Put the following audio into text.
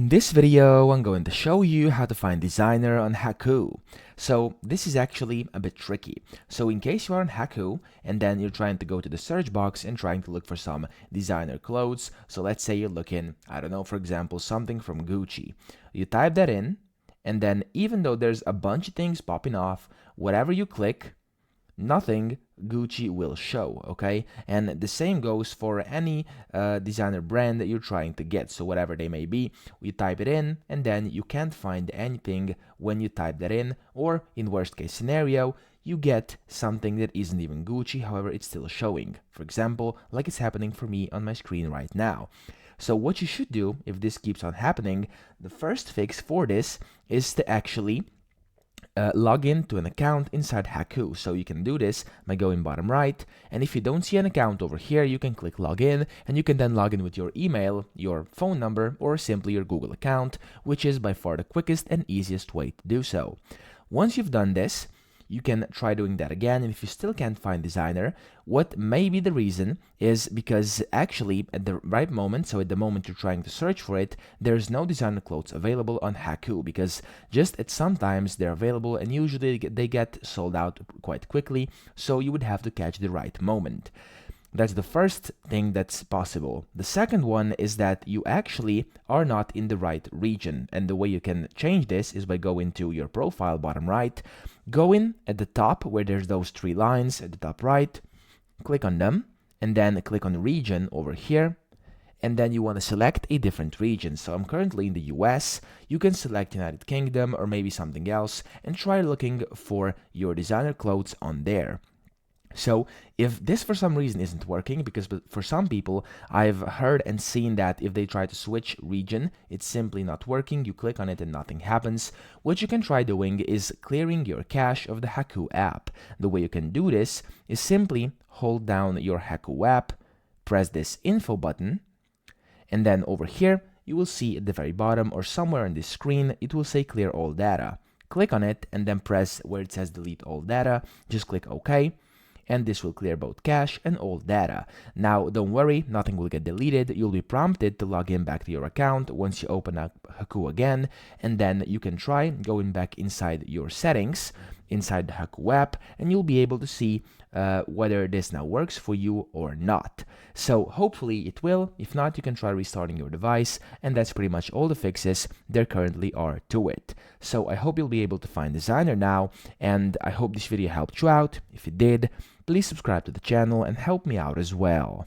In this video, I'm going to show you how to find designer on Hacoo. So this is actually a bit tricky. So in case you are on Hacoo and then you're trying to go to the search box and trying to look for some designer clothes. So let's say you're looking, I don't know, for example, something from Gucci. You type that in, and then even though there's a bunch of things popping off, whatever you click, nothing Gucci will show, okay? And the same goes for any designer brand that you're trying to get. So whatever they may be, you type it in and then you can't find anything when you type that in, or in worst case scenario, you get something that isn't even Gucci, however it's still showing. For example, like it's happening for me on my screen right now. So what you should do if this keeps on happening, the first fix for this is to actually log in to an account inside Hacoo. So you can do this by going bottom right, and if you don't see an account over here, you can click login, and you can then log in with your email, your phone number, or simply your Google account, which is by far the quickest and easiest way to do so. Once you've done this, you can try doing that again, and if you still can't find designer, what may be the reason is because actually at the right moment, so at the moment you're trying to search for it, there's no designer clothes available on Hacoo, because just at sometimes they're available and usually they get sold out quite quickly, so you would have to catch the right moment. That's the first thing that's possible. The second one is that you actually are not in the right region, and the way you can change this is by going to your profile bottom right, go in at the top where there's those three lines at the top right, click on them, and then click on region over here, and then you want to select a different region. So I'm currently in the US, you can select United Kingdom or maybe something else and try looking for your designer clothes on there. So if this for some reason isn't working, because for some people I've heard and seen that if they try to switch region, it's simply not working, you click on it and nothing happens, what you can try doing is clearing your cache of the Hacoo app. The way you can do this is simply hold down your Hacoo app, press this info button, and then over here you will see at the very bottom or somewhere on this screen it will say clear all data. Click on it and then press where it says delete all data, just click OK. And this will clear both cache and all data. Now, don't worry, nothing will get deleted. You'll be prompted to log in back to your account once you open up Hacoo again, and then you can try going back inside your settings, inside the Hacoo app, and you'll be able to see whether this now works for you or not. So hopefully it will. If not, you can try restarting your device, and that's pretty much all the fixes there currently are to it. So I hope you'll be able to find designer now, and I hope this video helped you out. If it did, please subscribe to the channel and help me out as well.